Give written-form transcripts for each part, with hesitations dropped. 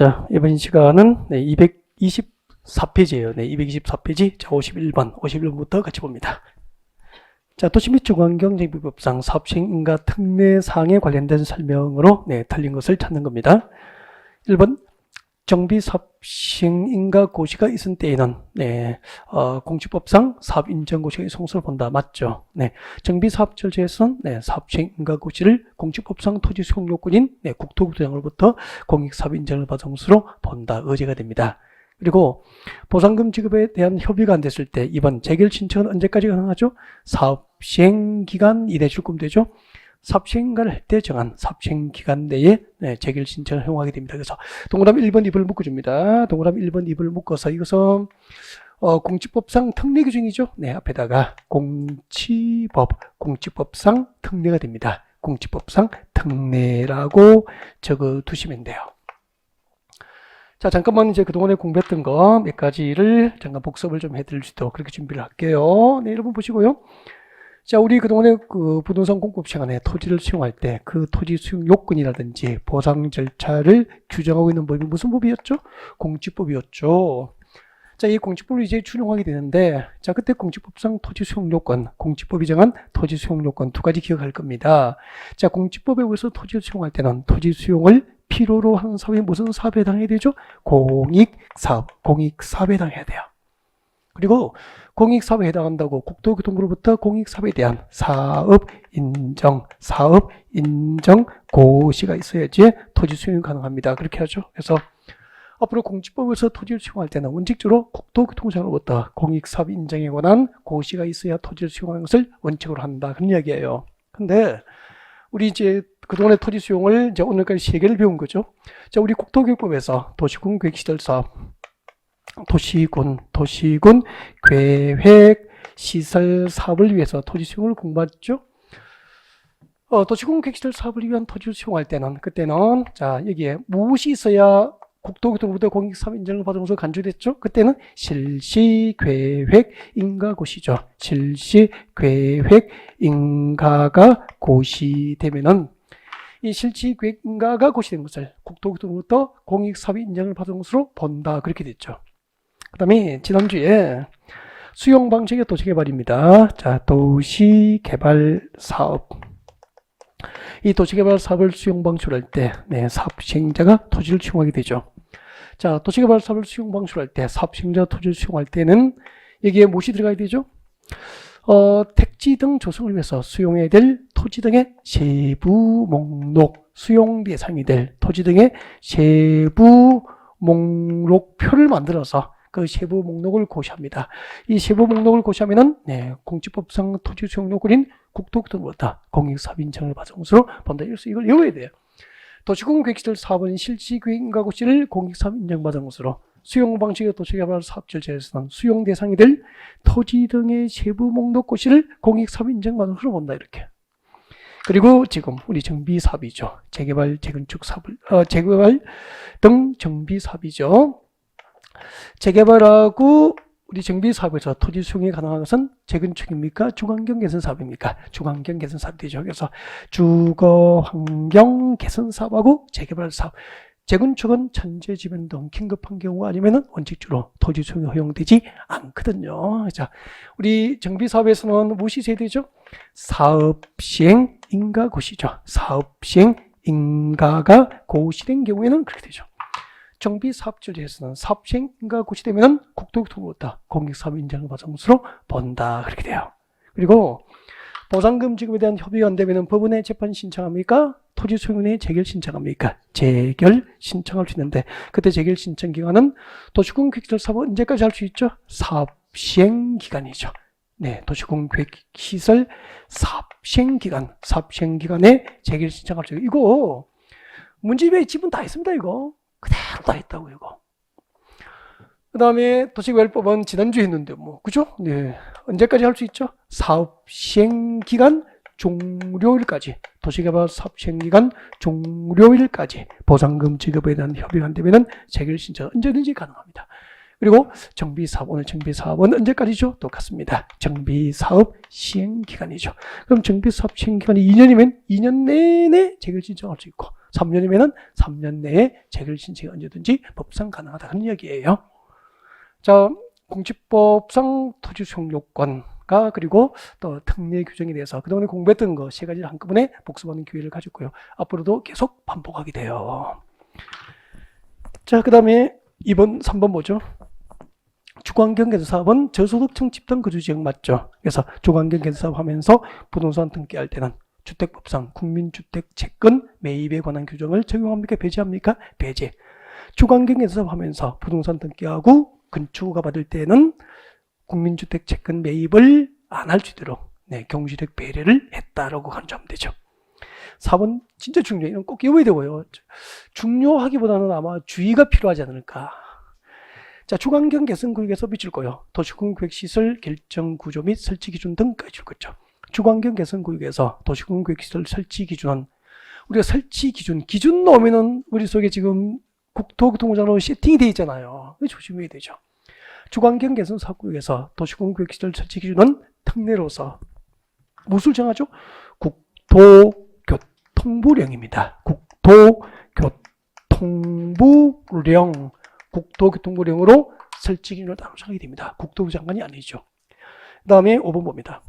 자, 이번 시간은 224페이지예요. 224페이지. 자, 51번부터 같이 봅니다. 자, 도시 및 중앙경제비법상 사업시행인가 특례사항에 관련된 설명으로 틀린 것을 찾는 겁니다. 1번 정비사업시행인가 고시가 있은 때에는 공시법상 사업인정고시가 성수를 본다. 맞죠? 정비사업 절차에서는 사업시행인가 고시를 공시법상 토지수용요건인 국토부도장으로부터 공익사업인정을 받은 것으로 본다. 의제가 됩니다. 그리고 보상금 지급에 대한 협의가 안 됐을 때 2번 재결 신청은 언제까지 가능하죠? 사업시행기간 이내 출금되죠. 사업시행인가를 할 때 정한 사업시행기간 내에 재결 신청을 허용하게 됩니다. 그래서 동그라미 1번, 2번을 묶어줍니다. 동그라미 1번, 2번을 묶어서 이것은 공지법상 특례 규정이죠. 앞에다가 공지법상 특례가 됩니다. 공지법상 특례라고 적어 두시면 돼요. 자, 잠깐만 이제 그동안에 공부했던 거 몇 가지를 잠깐 복습을 좀 해드릴 수 있도록 그렇게 준비를 할게요. 여러분 보시고요. 자, 우리 그동안에 그 부동산 공급 시간에 토지를 수용할 때 그 토지 수용 요건이라든지 보상 절차를 규정하고 있는 법이 무슨 법이었죠? 공지법이었죠. 자, 이 공지법을 이제 준용하게 되는데, 자, 그때 공지법상 토지 수용 요건, 공지법이 정한 토지 수용 요건 두 가지 기억할 겁니다. 자, 공지법에 의해서 토지를 수용할 때는 토지 수용을 필요로 하는 사업이 무슨 사업에 해당해야 되죠? 공익사업에 해당해야 돼요. 그리고 공익사업에 해당한다고 국토교통부로부터 공익사업에 대한 사업 인정 고시가 있어야지 토지 수용이 가능합니다. 그렇게 하죠. 그래서 앞으로 공지법에서 토지를 수용할 때는 원칙적으로 국토교통부로부터 공익사업 인정에 관한 고시가 있어야 토지를 수용하는 것을 원칙으로 한다. 그런 이야기예요. 근데 우리 이제 그동안의 토지 수용을 이제 오늘까지 3개를 배운 거죠. 자, 우리 국토교육법에서 도시군 계획시설 사업, 도시군 계획 시설 사업을 위해서 토지 수용을 공부했죠. 도시군 계획 시설 사업을 위한 토지를 수용할 때는 그때는 자, 여기에 무엇이 있어야 국토교통부터 공익사업 인정을 받은 것으로 간주됐죠. 그때는 실시계획인가고시죠. 실시계획인가가 고시되면은 이 실시계획인가가 고시된 것을 국토교통부터 공익사업 인정을 받은 것으로 본다. 그렇게 됐죠. 그 다음에 지난주에 수용 방식의 도시개발입니다. 자, 도시개발 사업. 이 도시개발 사업을 수용 방식으로 할 때, 사업 시행자가 토지를 수용하게 되죠. 자, 도시개발 사업을 수용 방식으로 할 때, 사업 시행자가 토지를 수용할 때는 여기에 무엇이 들어가야 되죠? 택지 등 조성을 위해서 수용해야 될 토지 등의 세부 목록, 수용 대상이 될 토지 등의 세부 목록표를 만들어서 그 세부 목록을 고시합니다. 이 세부 목록을 고시하면은 공지법상 토지 수용 요건인 국토교통부로부터 공익사업 인정을 받은 것으로 본다. 이걸 외워야 돼요. 도시군 계획시설 사업은 실시계획인가 고시를 공익사업 인정받은 것으로 수용 방식의 도시개발 사업 절차에서는 수용 대상이 될 토지 등의 세부 목록 고시를 공익사업 인정받은 것으로 본다. 이렇게. 그리고 지금 우리 정비사업이죠. 재개발, 재건축 사업을 재개발 등 정비사업이죠. 재개발하고 우리 정비사업에서 토지 수용이 가능한 것은 재건축입니까? 주거환경 개선 사업입니까? 주거환경 개선 사업이 되죠. 그래서 주거환경 개선 사업하고 재개발 사업. 재건축은 천재지변 등 긴급한 경우 아니면은 원칙적으로 토지 수용이 허용되지 않거든요. 자, 우리 정비사업에서는 무엇이 있어야 되죠? 사업시행인가 고시죠. 사업시행인가가 고시된 경우에는 그렇게 되죠. 정비사업 절차에서는 사업시행인가 고시되면 국토교통부로부터 공익사업 인정을 받은 것으로 본다. 그렇게 돼요. 그리고 보상금 지급에 대한 협의가 안 되면 법원에 재판 신청합니까? 토지 수용에 재결 신청합니까? 재결 신청할 수 있는데 그때 재결 신청 기간은 도시군 계획시설 사업은 언제까지 할 수 있죠? 사업 시행 기간이죠. 도시군 계획시설 사업 시행 기간에 재결 신청할 수 있고 이거 문집에 지분 다 있습니다. 이거 그대로 다 있다고 이거. 그 다음에 도시개발법은 지난주에 했는데 그죠? 언제까지 할 수 있죠? 사업 시행기간 종료일까지, 도시개발 사업 시행기간 종료일까지 보상금 지급에 대한 협의가 안 되면은 재결 신청 언제든지 가능합니다. 그리고 정비사업, 오늘 정비사업은 언제까지죠? 똑같습니다. 정비사업 시행기간이죠. 그럼 정비사업 시행기간이 2년이면 2년 내내 재결 신청할 수 있고 3년이면은 3년 내에 재결 신청이 언제든지 법상 가능하다. 그런 이야기예요. 자, 공지법상 토지 수용 요건과 그리고 또 특례 규정에 대해서 그동안에 공부했던 거 세 가지를 한꺼번에 복습하는 기회를 가졌고요. 앞으로도 계속 반복하게 돼요. 자, 그 다음에 3번 뭐죠? 주거환경개선사업은 저소득층 집단 거주지역 맞죠? 그래서 주거환경개선사업 하면서 부동산 등기할 때는 주택법상 국민주택 채권 매입에 관한 규정을 적용합니까? 배제합니까? 배제. 주거환경개선사업 하면서 부동산 등기하고 건축허가 받을 때는 국민주택 채권 매입을 안 할 수 있도록 경제적 배려를 했다라고 간주하면 되죠. 4번 진짜 중요해요. 이건 꼭 외워야 되고요. 중요하기보다는 아마 주의가 필요하지 않을까. 자, 주거환경 개선 구역에서 비출 거요. 도시공구역시설 결정 구조 및 설치 기준 등까지 줄 거죠. 주거환경 개선 구역에서 도시공구역시설 설치 기준은 우리가 설치 기준 넣으면은 우리 속에 지금 국토교통부장으로 세팅이 되어 있잖아요. 조심해야 되죠. 주거환경 개선 사업구역에서 도시공구역시설 설치 기준은 특례로서 무엇을 정하죠? 국토교통부령입니다. 국토교통부령으로 설치 기준을 따로 정하게 됩니다. 국토부 장관이 아니죠. 그 다음에 5번 봅니다.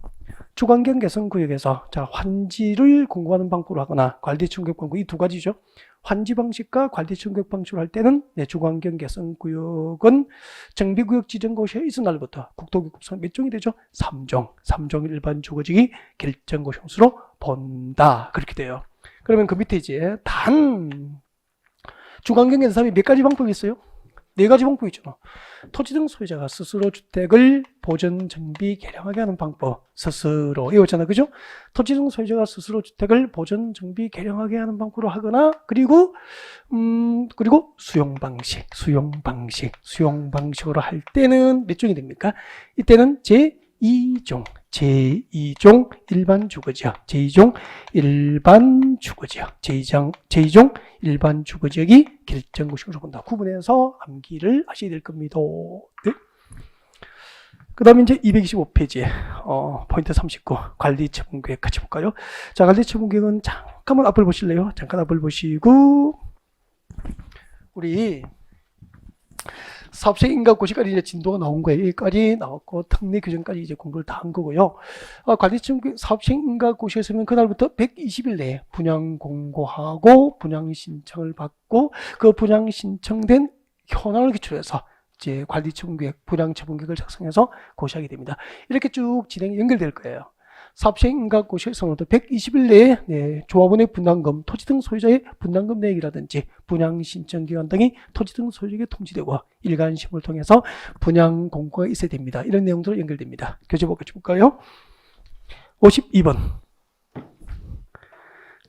주거환경 개선 구역에서 환지를 공고하는 방법으로 하거나 관리 충격 방법 이 두 가지죠. 환지 방식과 관리 충격 방식으로 할 때는 주거환경 개선 구역은 정비구역 지정 고시에 있은 날부터 국토교통부상 몇 종이 되죠? 3종. 3종 일반 주거지기 결정 고시로 본다. 그렇게 돼요. 그러면 그 밑에 이제 주거환경 개선 사업이 몇 가지 방법이 있어요? 4가지 방법이 있죠. 토지 등 소유자가 스스로 주택을 보전, 정비, 개량하게 하는 방법. 스스로. 외웠잖아. 그죠? 토지 등 소유자가 스스로 주택을 보전, 정비, 개량하게 하는 방법으로 하거나, 그리고 수용 방식으로 할 때는 몇 종이 됩니까? 이때는 제2종 일반 주거지역, 제2종 일반 주거지역이 결정구역으로 본다. 구분해서 암기를 하셔야 될 겁니다. 네. 그 다음에 이제 225페이지에 포인트 39 관리처분계획 같이 볼까요? 자, 관리처분계획은 잠깐만 앞을 보실래요? 잠깐 앞을 보시고 우리 사업생 인가고시까지 이제 진도가 나온 거예요. 여기까지 나왔고 특례 규정까지 이제 공부를 다 한 거고요. 관리청 사업생 인가고시에서는 그날부터 120일 내에 분양 공고하고 분양 신청을 받고 그 분양 신청된 현황을 기초해서 이제 관리처분계획, 분양처분계획을 작성해서 고시하게 됩니다. 이렇게 쭉 진행이 연결될 거예요. 사업시행 인가고시에서는 120일 내에 조합원의 분담금, 토지 등 소유자의 분담금 내역이라든지 분양 신청 기간 등이 토지 등 소유자에게 통지되고 일간심을 통해서 분양 공고가 있어야 됩니다. 이런 내용들로 연결됩니다. 교재보 같이 볼까요? 52번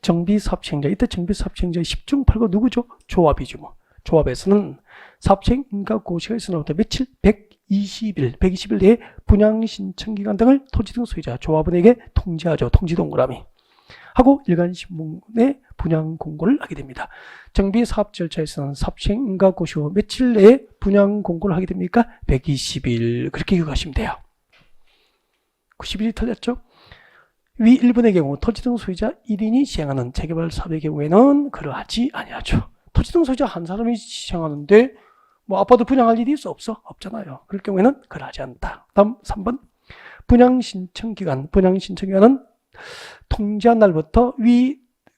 정비사업시행자. 이때 정비사업시행자의 10중 8구 누구죠? 조합이죠. 조합에서는 사업시행 인가고시가 있으나부터 며칠? 120일 내에 분양 신청 기간 등을 토지 등 소유자 조합원에게 통지하죠. 통지 동그라미 하고 일간신문에 분양 공고를 하게 됩니다. 정비 사업 절차에서는 사업시행 인가고시 후 며칠 내에 분양 공고를 하게 됩니까? 120일. 그렇게 기억하시면 돼요. 90일이 틀렸죠? 위 1번의 경우 토지 등 소유자 1인이 시행하는 재개발 사업의 경우에는 그러하지 아니하죠. 토지 등 소유자 한 사람이 시행하는데 아파트 분양할 일이 있어? 없잖아요. 그럴 경우에는 그러하지 않다. 다음 3번 분양신청기간은 통지한 날부터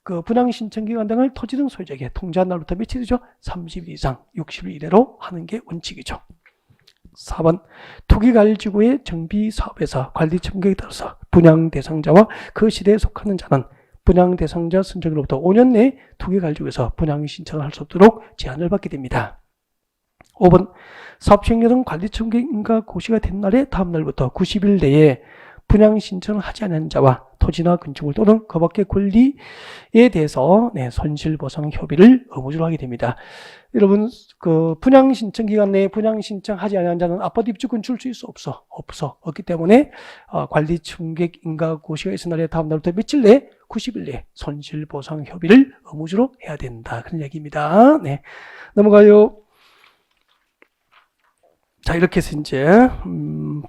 그 분양신청기간 등을 토지 등 소유자에게 통지한 날부터 며칠이죠? 30일 이상 60일 이내로 하는 게 원칙이죠. 4번 투기관리지구의 정비사업에서 관리청객에 따라서 분양 대상자와 그 시대에 속하는 자는 분양 대상자 선정으로부터 5년 내에 투기관리지구에서 분양 신청을 할 수 없도록 제한을 받게 됩니다. 5번 사업시행령 등 관리청객 인가고시가 된 날의 다음 날부터 90일 내에 분양 신청을 하지 않은 자와 토지나 건축물 또는 그 밖의 권리에 대해서 손실보상 협의를 의무적으로 하게 됩니다. 여러분 그 분양 신청 기간 내에 분양 신청하지 않은 자는 아파트 입주권 줄 수 있어? 없기 때문에 관리청객 인가고시가 있은 날의 다음 날부터 며칠 내에 90일 내에 손실보상 협의를 의무적으로 해야 된다. 그런 얘기입니다. 네, 넘어가요. 자, 이렇게 해서 이제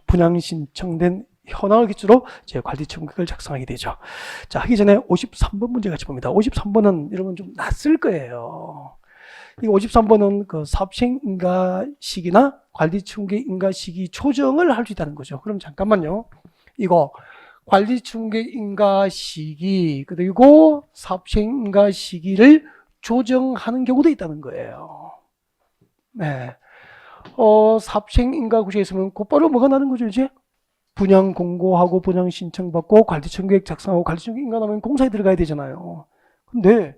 분양 신청된 현황을 기초로 이제 관리청구획을 작성하게 되죠. 자, 하기 전에 53번 문제 같이 봅니다. 53번은 여러분 좀 낯설 거예요. 이 53번은 그 사업시행 인가 시기나 관리청구획 인가 시기 조정을 할 수 있다는 거죠. 그럼 잠깐만요. 이거 관리청구획 인가 시기 그리고 사업시행 인가 시기를 조정하는 경우도 있다는 거예요. 네. 사업시행 인가 구조에 있으면 곧바로 뭐가 나는 거죠, 이제? 분양 공고하고 분양 신청받고 관리청구획 작성하고 관리청구획 인가하면 공사에 들어가야 되잖아요. 근데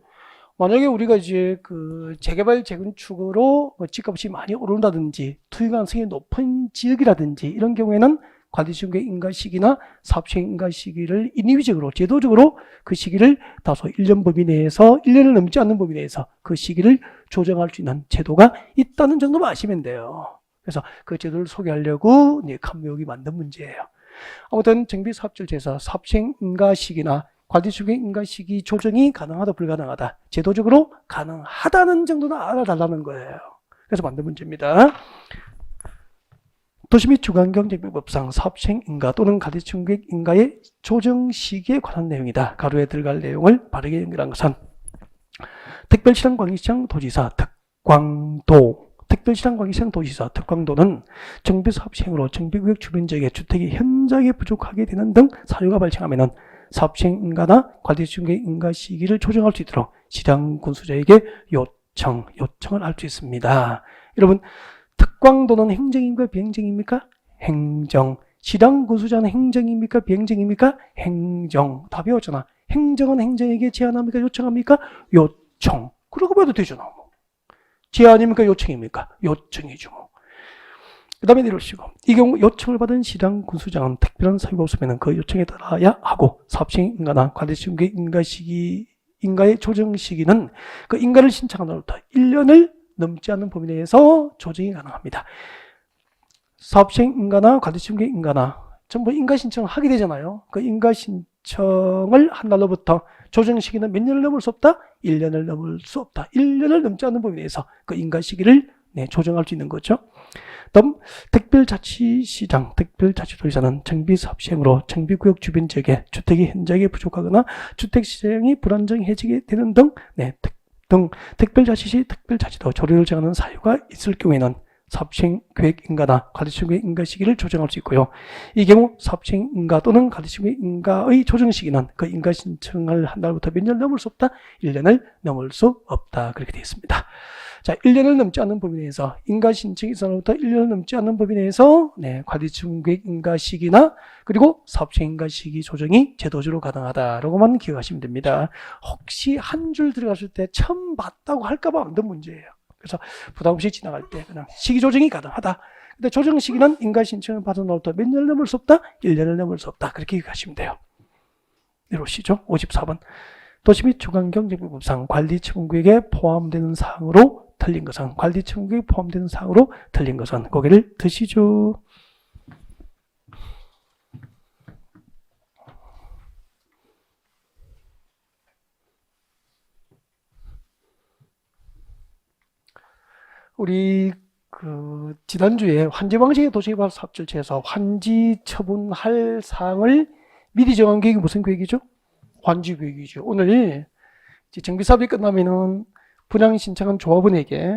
만약에 우리가 이제 그 재개발 재건축으로 뭐 집값이 많이 오른다든지 투기 가능성이 높은 지역이라든지 이런 경우에는 관리청구획 인가 시기나 사업시행 인가 시기를 인위적으로 제도적으로 그 시기를 다소 1년 범위 내에서 1년을 넘지 않는 범위 내에서 그 시기를 조정할 수 있는 제도가 있다는 정도만 아시면 돼요. 그래서 그 제도를 소개하려고 칸묘역이 만든 문제예요. 아무튼 정비사업절제에서 사업시행 인가 시기나 관리청구획 인가 시기 조정이 가능하다 불가능하다 제도적으로 가능하다는 정도는 알아달라는 거예요. 그래서 만든 문제입니다. 도시 및 주간경제법상 사업시행 인가 또는 관리청구획 인가의 조정 시기에 관한 내용이다. 가로에 들어갈 내용을 바르게 연결한 것은 특별시랑 광역시장 도지사 특광도 특별시랑 광역시장 도지사 특광도는 정비사업 시행으로 정비구역 주변 지역의 주택이 현저하게 부족하게 되는 등 사유가 발생하면은 사업시행 인가나 관리청구획 인가 시기를 조정할 수 있도록 시장 군수자에게 요청을 할 수 있습니다. 여러분 특광도는 행정입니까 비행정입니까? 행정. 시장 군수자는 행정입니까 비행정입니까? 행정. 다 배웠잖아. 행정은 행정에게 제안합니까 요청합니까? 요청. 그러고 봐도 되잖아. 제안입니까 요청입니까? 요청이죠. 그 다음에 이러시고 이 경우 요청을 받은 시장 군수장은 특별한 사유가 없으면 그 요청에 따라야 하고 사업시행 인가나 관리청구획 인가 시기 인가의 조정 시기는 그 인가를 신청한 날부터 1년을 넘지 않는 범위 내에서 조정이 가능합니다. 사업시행 인가나 관리청구획 인가나 전부 인가 신청을 하게 되잖아요. 그 인가 신청을 한 날로부터 조정 시기는 몇 년을 넘을 수 없다? 1년을 넘을 수 없다. 1년을 넘지 않는 범위 내에서 그 인가 시기를 조정할 수 있는 거죠. 다음 특별자치시장, 특별자치도지사는 정비사업 시행으로 정비구역 주변 지역에 주택이 현저하게 부족하거나 주택시장이 불안정해지게 되는 등 특별자치시, 특별자치도 조례를 정하는 사유가 있을 경우에는 사업시행 계획 인가나 관리청구획 인가 시기를 조정할 수 있고요. 이 경우 사업시행 인가 또는 관리청구획 인가의 조정 시기는 그 인가 신청을 한 날부터 몇 년을 넘을 수 없다? 1년을 넘을 수 없다. 그렇게 되어 있습니다. 자, 1년을 넘지 않는 범위 내에서 인가 신청 이전부터 1년을 넘지 않는 범위 내에서 관리청구획 인가 시기나 그리고 사업시행 인가 시기 조정이 제도적으로 가능하다라고만 기억하시면 됩니다. 혹시 한 줄 들어갔을 때 처음 봤다고 할까봐 만든 문제예요. 그래서 부담 없이 지나갈 때 그냥 시기 조정이 가능하다. 근데 조정 시기는 인가 신청을 받은 날부터 몇 년을 넘을 수 없다? 1년을 넘을 수 없다. 그렇게 기억하시면 돼요. 이러시죠. 54번. 도시 및 주간경제법상 관리청구획에 포함되는 사항으로 틀린 것은 관리청구획에 포함되는 사항으로 틀린 것은 고개를 드시죠. 우리 지난주에 환지 방식의 도시개발 사업절차에서 환지 처분할 사항을 미리 정한 계획이 무슨 계획이죠? 환지 계획이죠. 오늘 정비사업이 끝나면은 분양 신청한 조합원에게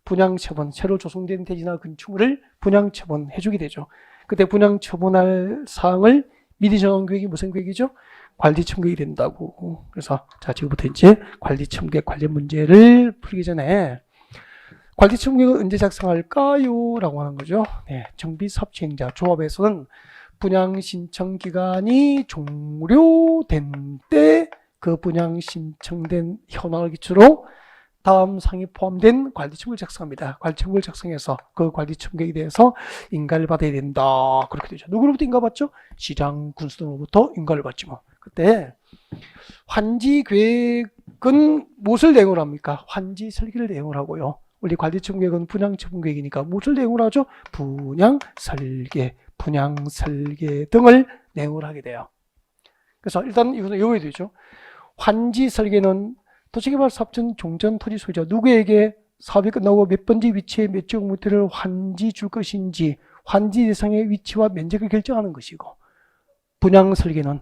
분양 처분, 새로 조성된 대지나 건축물을 분양 처분해 주게 되죠. 그때 분양 처분할 사항을 미리 정한 계획이 무슨 계획이죠? 관리청구획이 된다고. 그래서 자, 지금부터 이제 관리청구획 관련 문제를 풀기 전에 관리청구획은 언제 작성할까요? 라고 하는 거죠. 정비사업 시행자 조합에서는 분양 신청 기간이 종료된 때 그 분양 신청된 현황을 기초로 다음 사항이 포함된 관리청구를 작성합니다. 관리청구를 작성해서 그 관리청구에 대해서 인가를 받아야 된다. 그렇게 되죠. 누구로부터 인가 받죠? 시장 군수등으로부터 인가를 받지 뭐. 그때 환지 계획은 무엇을 내용을 합니까? 환지 설계를 내용을 하고요. 우리 관리청구획은 분양처분계획이니까 무엇을 내용을 하죠? 분양 설계 등을 내용을 하게 돼요. 그래서 일단 이것은 외워야 되죠. 환지 설계는 도시개발 사업전 종전 토지 소유자 누구에게 사업이 끝나고 몇 번지 위치에 몇 제곱미터를 환지 줄 것인지 환지 대상의 위치와 면적을 결정하는 것이고, 분양 설계는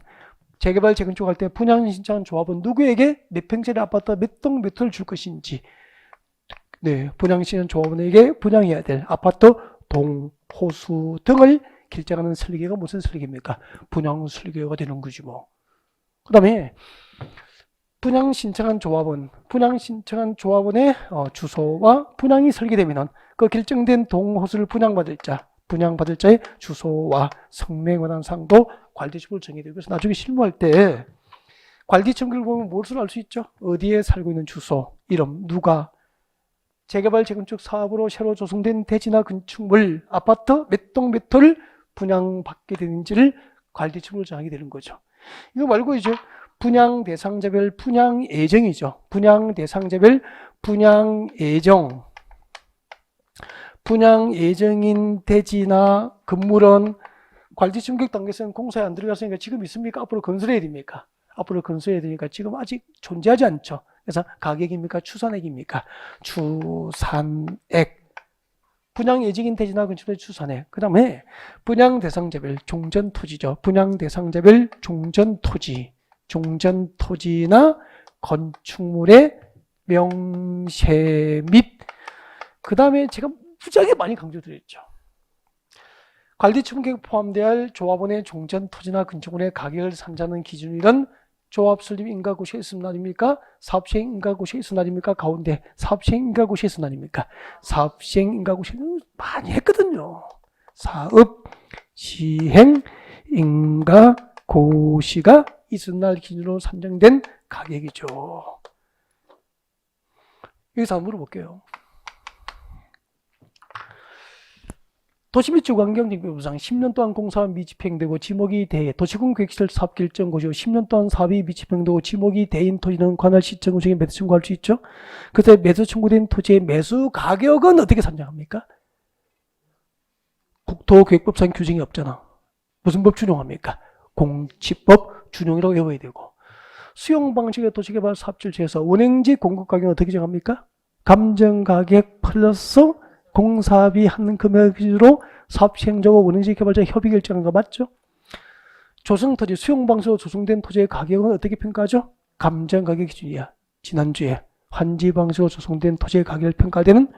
재개발 재건축 할 때 분양 신청한 조합은 누구에게 몇 평짜리 아파트 몇 동 몇 호를 줄 것인지, 네, 분양 신청 조합원에게 분양해야 될 아파트 동, 호수 등을 결정하는 설계가 무슨 설계입니까? 분양 설계가 되는 거지 뭐. 그 다음에 분양 신청한 조합원의 주소와 분양이 설계되면 그 결정된 동, 호수를 분양받을 자의 주소와 성명에 관한 사항도 관리지목으로 정해되고, 그래서 나중에 실무할 때 관리지목을 보면 무엇을 알 수 있죠? 어디에 살고 있는 주소, 이름, 누가, 재개발 재건축 사업으로 새로 조성된 대지나 건축물, 아파트 몇 동 몇 호를 분양받게 되는지를 관리지목으로 정하게 되는 거죠. 이거 말고 이제 분양 대상자별 분양 예정이죠. 분양 대상자별 분양 예정. 분양 예정인 대지나 건물은 관리 충격 단계에서는 공사에 안 들어갔으니까 지금 있습니까? 앞으로 건설해야 됩니까? 앞으로 건설해야 되니까 지금 아직 존재하지 않죠. 그래서 가격입니까? 추산액입니까? 추산액. 분양 예정인 대지나 건축물의 추산액. 그 다음에 분양 대상자별 종전토지죠. 분양 대상자별 종전토지. 종전토지나 건축물의 명세 및, 그 다음에 제가 무지하게 많이 강조드렸죠. 관리청계획 포함되어야 할 조합원의 종전토지나 건축물의 가격을 산정하는 기준일은 조합 설립 인가고시에 있으면 아닙니까? 사업시행 인가고시에 있으면 아닙니까? 가운데 사업시행 인가고시에 있으면 아닙니까? 사업시행 인가고시는 많이 했거든요. 사업시행 인가고시가 있은 날 기준으로 산정된 가격이죠. 여기서 한번 물어볼게요. 도시및 주거환경정비부상 10년 동안 공사가 미집행되고 지목이 돼 도시군 계획시설 사업 결정고시로 10년 동안 사업이 미집행되고 지목이 돼인 토지는 관할 시청 중에 매수 청구할 수 있죠. 그래서 매수 청구된 토지의 매수 가격은 어떻게 산정합니까? 국토계획법상 규정이 없잖아. 무슨 법 준용합니까? 공치법 준용이라고 외워야 되고, 수용 방식의 도시개발 사업지를 정해서 운행지 공급가격은 어떻게 정합니까? 감정가격 플러스 공사비 하는 금액 기준으로 사업시행자와 운행지 개발자 협의 결정한 거 맞죠? 조성토지, 수용방식으로 조성된 토지의 가격은 어떻게 평가하죠? 감정가격 기준이야. 지난주에 환지방식으로 조성된 토지의 가격을 평가되는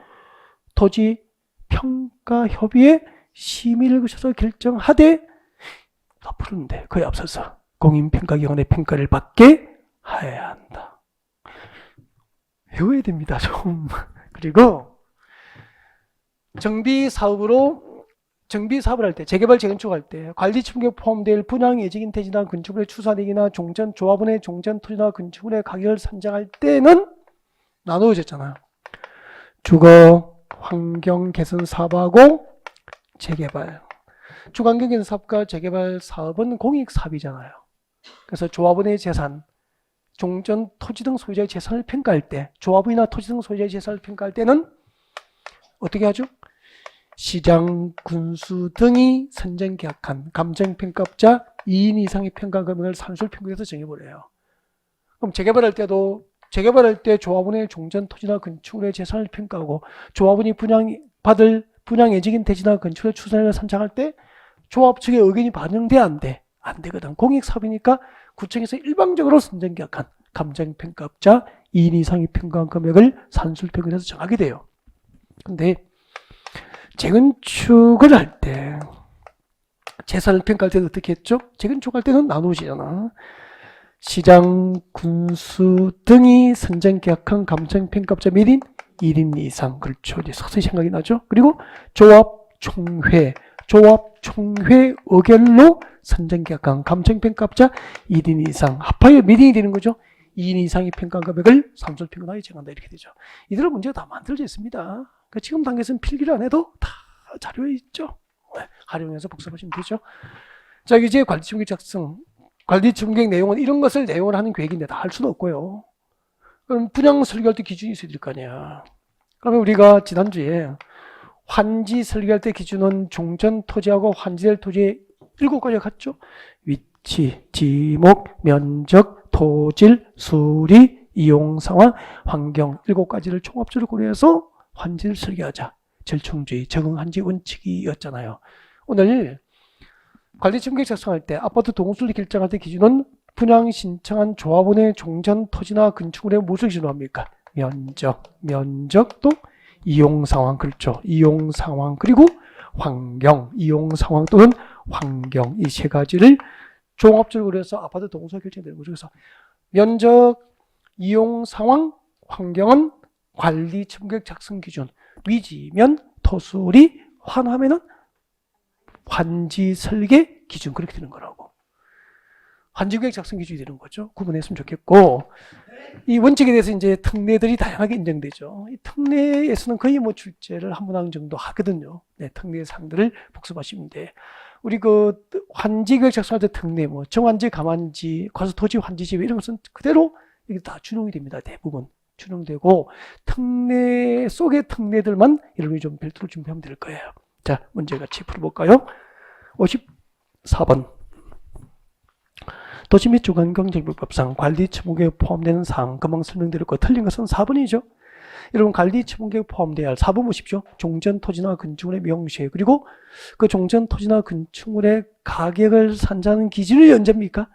토지평가협의회 심의를 거쳐서 결정하되, 앞으로인데 그에 앞서서 공인평가기관의 평가를 받게 해야 한다. 외워야 됩니다, 좀. 그리고 정비사업을 할 때, 재개발 재건축할 때 관리청계획 포함될 분양 예정인 대지나 건축물의 추산액이나 조합원의 종전토지나 건축물의 가격을 산정할 때는 나누어졌잖아요. 주거 환경 개선 사업하고 재개발. 주거 환경 개선 사업과 재개발 사업은 공익 사업이잖아요. 그래서 조합원의 재산, 종전 토지 등 소유자의 재산을 평가할 때, 조합원이나 토지 등 소유자의 재산을 평가할 때는 어떻게 하죠? 시장, 군수 등이 선정 계약한 감정평가업자 2인 이상의 평가 금액을 산술평가해서 정해버려요. 그럼 재개발할 때 조합원의 종전 토지나 건축물의 재산을 평가하고, 조합원이 분양 예정인 대지나 건축물의 추산액을 산정할 때 조합 측의 의견이 반영돼 안 돼? 안 되거든. 공익사업이니까 구청에서 일방적으로 선정 계약한 감정평가업자 2인 이상의 평가한 금액을 산술평가해서 정하게 돼요. 근데 재건축을 할 때, 재산을 평가할 때는 어떻게 했죠? 재건축할 때는 나누어지잖아. 시장, 군수 등이 선정 계약한 감정평가업자 몇 인? 1인 이상. 그렇죠. 이제 서서히 생각이 나죠. 그리고 조합총회 의견로 선정 계약한 감정평가업자 1인 이상. 합하여 몇 인이 되는 거죠? 2인 이상의 평가 금액을 산술평가하여 정한다. 이렇게 되죠. 이대로 문제가 다 만들어져 있습니다. 지금 단계에서는 필기를 안 해도 다 자료에 있죠. 활용해서 복습하시면 되죠. 자, 이제 관리청계획 작성. 관리청계획 내용은 이런 것을 내용을 하는 계획인데 다 할 수는 없고요. 그럼 분양 설계할 때 기준이 있어야 될 거 아니야. 그러면 우리가 지난주에 환지 설계할 때 기준은 종전 토지하고 환지될 토지의 7가지가 같죠. 위치, 지목, 면적, 토질, 수리, 이용 상황, 환경 7가지를 종합적으로 고려해서 환지를 설계하자. 절충주의, 적응한지 원칙이었잖아요. 오늘 관리청객 작성할 때 아파트 동수를 결정할 때 기준은 분양 신청한 조합원의 종전 토지나 건축물의 무엇을 기준으로 합니까? 면적 또 이용 상황, 그렇죠. 이용 상황, 그리고 환경, 이용 상황 또는 환경, 이 세 가지를 종합적으로 해서 아파트 동수가 결정되는 거죠. 그래서 면적, 이용 상황, 환경은 관리 청객 작성 기준, 위지면, 토수리, 환하면은 환지 설계 기준, 그렇게 되는 거라고. 환지계획 작성 기준이 되는 거죠. 구분했으면 좋겠고, 이 원칙에 대해서 이제 특례들이 다양하게 인정되죠. 이 특례에서는 거의 뭐 출제를 한 문항 정도 하거든요. 네, 특례 사항들을 복습하시면 돼. 우리 그 환지계획 작성할 때 특례, 뭐 정환지, 감환지, 과수토지, 환지지 이런 것은 그대로 이게 다 준용이 됩니다. 대부분 준용되고 특례 속의 특례들만 여러분이 좀 별도로 준비하면 될 거예요. 자, 문제 같이 풀어볼까요? 54번. 도시 및 주관경제법상 관리 처분계획에 포함되는 사항, 금방 설명드렸고 틀린 것은 4번이죠. 여러분 관리 처분계획에 포함되어야 할 4번 보십시오. 종전 토지나 건축물의 명시에, 그리고 그 종전 토지나 건축물의 가격을 산정하는 기준이 언제입니까?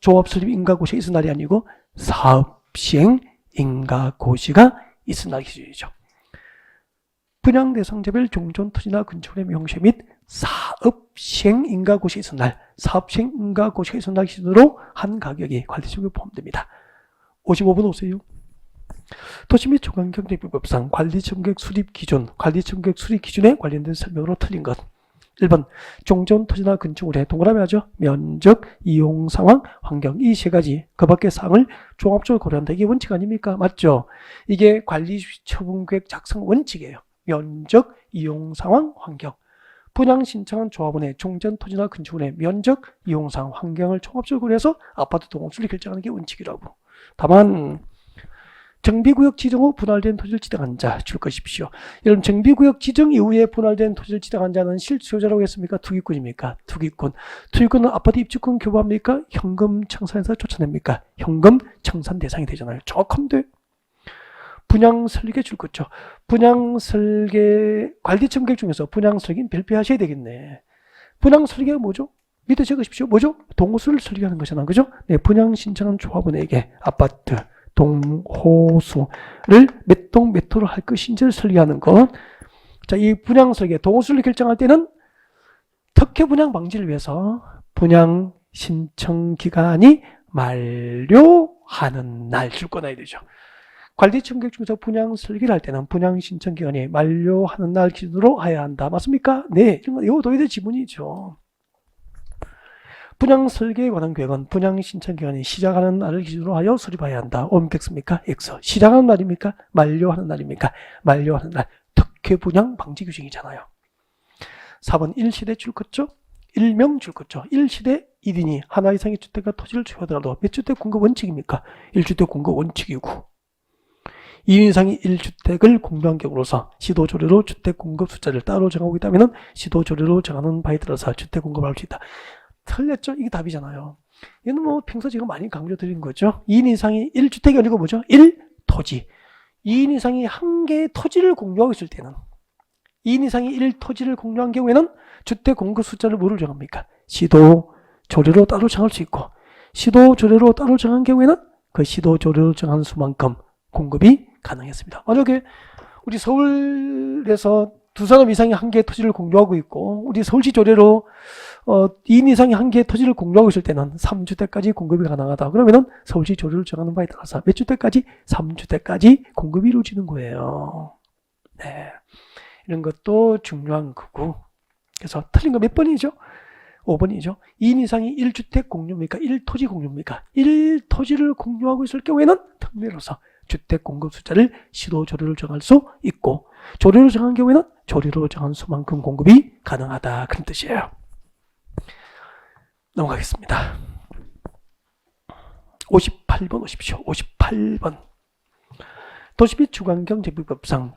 조합 설립 인가고시가 있을 날이 아니고 사업 시행 인가고시가 있을 날 기준이죠. 분양 대상자별 종전 토지나 건축물의 명시 및 사업 시행 인가고시 있은 날, 사업 시행 인가고시가 있은 날 기준으로 한 가격이 관리처분계획에 포함됩니다. 55번 오세요. 도시 및 주관경제법상 관리처분계획 수립 기준, 관리처분계획 수립 기준에 관련된 설명으로 틀린 것. 1번 종전 토지나 건축물에 동그라미 하죠. 면적, 이용 상황, 환경, 이 세 가지 그 밖의 사항을 종합적으로 고려한다. 이게 원칙 아닙니까? 맞죠? 이게 관리처분계획 작성 원칙이에요. 면적, 이용 상황, 환경. 분양 신청한 조합원의 종전 토지나 건축물의 면적, 이용 상황, 환경을 종합적으로 고려해서 아파트 동호수를 결정하는 게 원칙이라고. 다만 정비구역 지정 후 분할된 토지를 지정한 자 줄 것이십시오. 여러분 정비구역 지정 이후에 분할된 토지를 지정한 자는 실수요자라고 했습니까? 투기꾼입니까? 투기꾼. 투기꾼은 아파트 입주권 교부합니까? 현금 청산해서 쫓아냅니까? 현금 청산 대상이 되잖아요. 정확한데 분양 설계 줄 거죠. 분양 설계 관리 청객 중에서 분양 설계는 별표하셔야 되겠네. 분양 설계가 뭐죠? 밑에 적으십시오. 뭐죠? 동호수를 설계하는 거잖아. 그죠? 네, 분양 신청한 조합원에게 아파트 동호수를 몇 동 몇 호로 할 것인지를 설계하는 것. 자, 이 분양 설계, 동호수를 결정할 때는 특혜 분양 방지를 위해서 분양 신청 기간이 만료하는 날 줄 거놔야 되죠. 관리 청객 중에서 분양 설계를 할 때는 분양 신청 기간이 만료하는 날 기준으로 해야 한다. 맞습니까? 네, 이거 도의대 지문이죠. 분양 설계에 관한 계획은 분양 신청 기간이 시작하는 날을 기준으로 하여 수립해야 한다. 옴겠습니까? X. 시작하는 날입니까? 만료하는 날입니까? 만료하는 날. 특혜 분양 방지 규정이잖아요. 4번 1시대 줄 것죠? 1명 줄 것죠? 1시대 1인이 하나 이상의 주택과 토지를 소유하더라도 몇 주택 공급 원칙입니까? 1주택 공급 원칙이고 2인 이상이 1주택을 공유한 경우로서 시도조례로 주택 공급 숫자를 따로 정하고 있다면 시도조례로 정하는 바에 따라서 주택 공급을 할 수 있다. 틀렸죠? 이게 답이잖아요. 얘는 뭐 평소 제가 많이 강조드린 거죠. 2인 이상이 1주택이 아니고 뭐죠? 1토지. 2인 이상이 한 개의 토지를 공유하고 있을 때는 2인 이상이 1토지를 공유한 경우에는 주택 공급 숫자를 뭐를 정합니까? 시도조례로 따로 정할 수 있고 시도조례로 따로 정한 경우에는 그 시도조례로 정한 수만큼 공급이 가능했습니다. 만약에 우리 서울에서 두 사람 이상이 한 개의 토지를 공유하고 있고 우리 서울시 조례로 2인 이상이 한 개의 토지를 공유하고 있을 때는 3주택까지 공급이 가능하다. 그러면은 서울시 조례를 정하는 바에 따라서 몇 주택까지? 3주택까지 공급이 이루어지는 거예요. 네, 이런 것도 중요한 거고. 그래서 틀린 거 몇 번이죠? 5번이죠. 2인 이상이 1주택 공유입니까? 1토지 공유입니까? 1토지를 공유하고 있을 경우에는 특례로서 주택 공급 숫자를 시도 조례로 정할 수 있고 조례로 정한 경우에는 조례로 정한 수만큼 공급이 가능하다. 그런 뜻이에요. 넘어가겠습니다. 58번 오십시오. 58번. 도시및 주관경제법상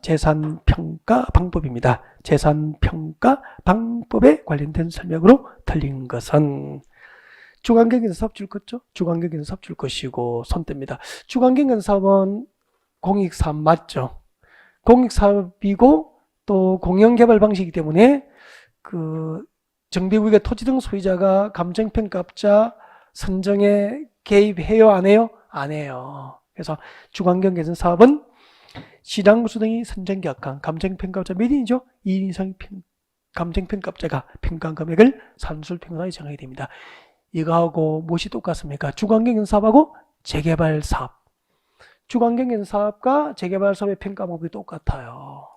재산평가 방법입니다. 재산평가 방법에 관련된 설명으로 틀린 것은 주관경계에서 사업 줄 것죠? 주관경계에서 사업 줄 것이고 손대입니다. 주관경계에서 사업은 공익사업 맞죠? 공익사업이고 또 공영개발 방식이기 때문에 그 정비구역의 토지 등 소유자가 감정평가업자 선정에 개입해요? 안 해요? 안 해요. 그래서 주거환경 개선 사업은 시장구수 등이 선정계약한 감정평가업자 몇 인이죠? 2인 이상 감정평가업자가 평가한 금액을 산술평가에 정하게 됩니다. 이거하고 무엇이 똑같습니까? 주거환경 개선 사업하고 재개발 사업. 주거환경 개선 사업과 재개발 사업의 평가 방법이 똑같아요.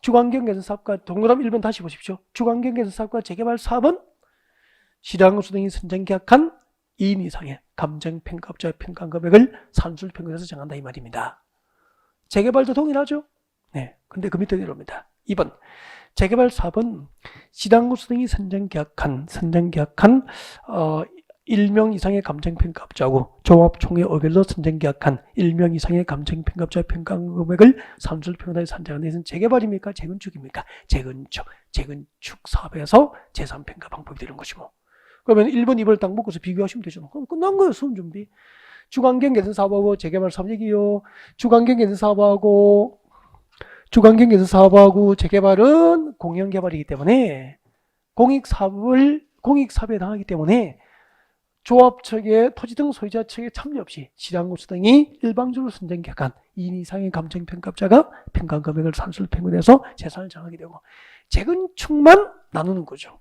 주거환경 개선 사업과 동그라미 1번 다시 보십시오. 주거환경 개선 사업과 재개발 사업은 시장구수 등이 선정계약한 2인 이상의 감정평가업자의 평가한 금액을 산술평가에서 정한다 이 말입니다. 재개발도 동일하죠? 네. 근데 그 밑에 내려옵니다. 2번. 재개발 사업은 시장구수 등이 선정계약한 1명 이상의 감정평가업자하고 조합총회 의결로 선정계약한 1명 이상의 감정평가업자의 평가한 금액을 산술평가에 산정하는 것은 재개발입니까? 재건축입니까? 재건축 사업에서 재산평가 방법이 되는 것이고. 그러면 1번, 2번을 딱 묶어서 비교하시면 되죠. 그럼 끝난 거예요, 수험 준비. 주거환경 개선 사업하고 재개발 사업 얘기요. 주거환경 개선 사업하고 재개발은 공영개발이기 때문에 공익사업에 해당하기 때문에 조합 측의 토지 등 소유자 측의 참여 없이 시장구수 등이 일방적으로 선정계약한 2인 이상의 감정평가업자가 평가한 금액을 산술평가해서 재산을 정하게 되고 재건축만 나누는 거죠.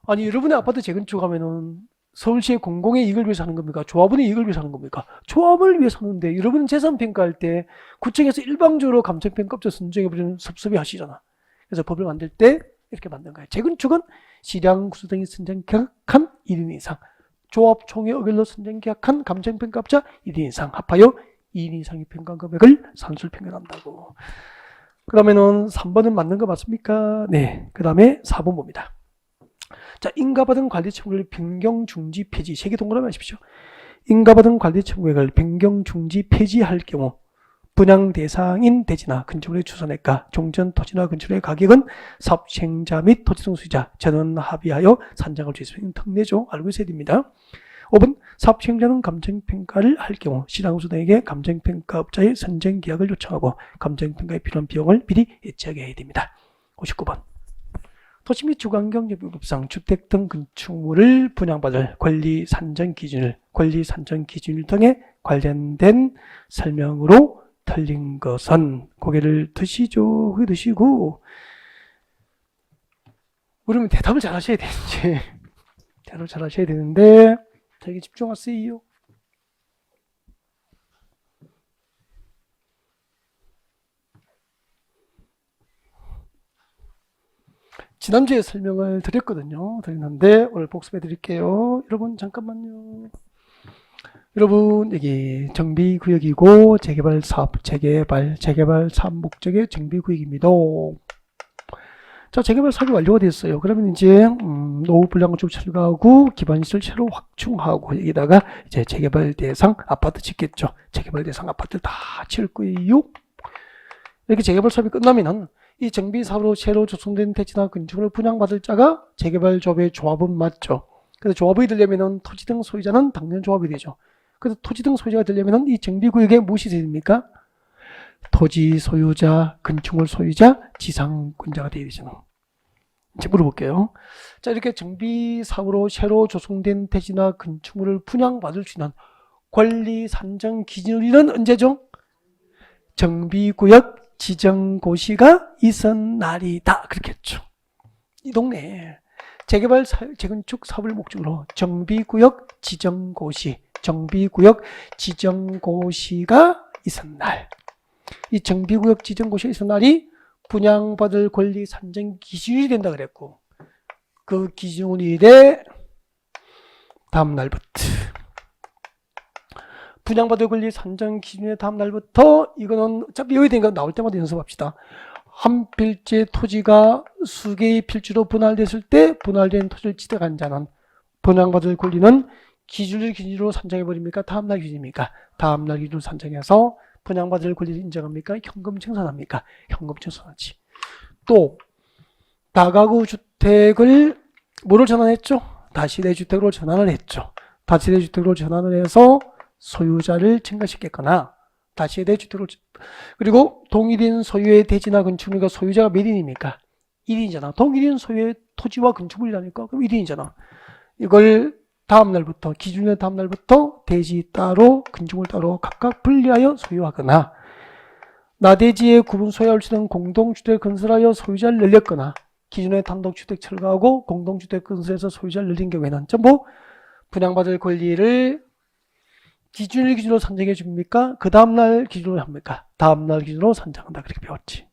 아니 여러분의 아파트 재건축하면은 서울시의 공공의 이익을 위해서 하는 겁니까? 조합원의 이익을 위해서 하는 겁니까? 조합을 위해서 하는데 여러분은 재산평가할 때 구청에서 일방적으로 감정평가업자 선정해버리는 섭섭이 하시잖아. 그래서 법을 만들 때 이렇게 만든 거예요. 재건축은 시장구수 등이 선정계약한 1인 이상 조합총회 의결로 선정계약한 감정평가업자 1인 이상 합하여 2인 이상의 평가한 금액을 산술평가한다고. 그러면은 3번은 맞는 거 맞습니까? 네. 그 다음에 4번 봅니다. 자, 인가받은 관리 청구를 변경 중지 폐지. 세 개 동그라미 하십시오. 인가받은 관리 청구액을 변경 중지 폐지할 경우 분양 대상인 대지나 건축물의 추산액과 종전 토지나 건축물의 가격은 사업 시행자 및 토지성 소유자 전원 합의하여 산정할 수 있으면 특례죠. 알고 있어야 됩니다. 5번 사업 시행자는 감정평가를 할 경우 시장구수 등에게 감정평가업자의 선정 계약을 요청하고 감정평가에 필요한 비용을 미리 예치하게 해야 됩니다. 59번 토지 및 주거환경법상 주택 등 건축물을 분양받을 권리 산정 기준일 등에 관련된 설명으로 틀린 것은 고개를 드시죠. 고개 드시고 그러면 대답을 잘 하셔야 되는지 대답을 잘 하셔야 되는데 되게 집중하세요. 지난주에 설명을 드렸는데 오늘 복습해 드릴게요. 여러분 잠깐만요. 여러분 여기 정비구역이고 재개발 사업 사업 목적의 정비구역입니다. 자, 재개발 사업이 완료가 됐어요. 그러면 이제 노후 분량 건축 철거하고 기반시설 새로 확충하고 여기다가 이제 재개발 대상 아파트 짓겠죠. 재개발 대상 아파트를 다 지을 거예요. 이렇게 재개발 사업이 끝나면은 이 정비 사업으로 새로 조성된 대지나 건축물을 분양받을 자가 재개발 조합의 조합원 맞죠. 그래서 조합이 되려면은 토지 등 소유자는 당연 조합이 되죠. 그래서 토지 등 소유자가 되려면은 이 정비구역에 무엇이 됩니까? 토지 소유자, 건축물 소유자, 지상권자가 되어야 되죠. 이제 물어볼게요. 자, 이렇게 정비 사업으로 새로 조성된 대지나 건축물을 분양받을 수 있는 권리 산정 기준일은 언제죠? 정비구역 지정고시가 있은 날이다. 그렇게 했죠. 이 동네에 재개발 재건축 사업을 목적으로 정비구역 지정고시가 있은 날. 이 정비구역 지정고시가 있은 날이 분양받을 권리 산정 기준이 된다 그랬고 그 기준일에 다음 날부터 분양받을 권리 산정 기준의 다음 날부터 이거는 어차피 여기 되니까 나올 때마다 연습합시다. 한 필지 토지가 수개의 필지로 분할됐을 때 분할된 토지를 취득한 자는 분양받을 권리는 기준일 기준으로 산정해버립니까? 다음날 기준입니까? 다음날 기준으로 산정해서 분양받을 권리를 인정합니까? 현금 청산합니까? 현금 청산하지. 또 다가구 주택을 뭐를 전환했죠? 다시대주택으로 전환을 했죠. 다시대주택으로 전환을 해서 소유자를 증가시켰거나 다시세대 주택을 그리고 동일인 소유의 대지나 건축물과 소유자가 몇 인입니까? 1인이잖아. 동일인 소유의 토지와 건축물이라니까. 그럼 1인이잖아. 이걸 다음날부터 기준의 다음날부터 대지 따로 건축물 따로 각각 분리하여 소유하거나 나대지에 구분 소유할 수 있는 공동주택 건설하여 소유자를 늘렸거나 기존의 단독주택 철거하고 공동주택 건설해서 소유자를 늘린 경우에는 전부 분양받을 권리를 기준일 기준으로 산정해 줍니까? 그 다음날 기준으로 합니까? 다음날 기준으로 산정한다. 그렇게 배웠지.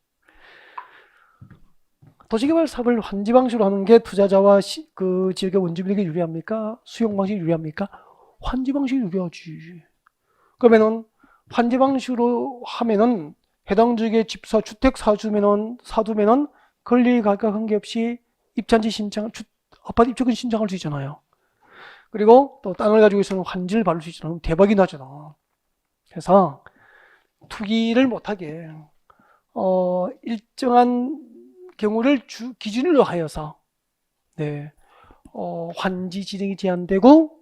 도시개발 사업을 환지 방식으로 하는 게 투자자와 그 지역의 원주민에게 유리합니까? 수용 방식이 유리합니까? 환지 방식이 유리하지. 그러면은 환지 방식으로 하면은 해당 지역의 집사 주택 사두면은 권리 가격 관계없이 입자한지 신청, 아파트 입주권 신청할 수 있잖아요. 그리고 또 땅을 가지고 있으면 환지를 받을 수 있잖아요. 대박이 나잖아. 그래서 투기를 못하게 일정한 경우를 기준으로 하여서 환지 지정이 제한되고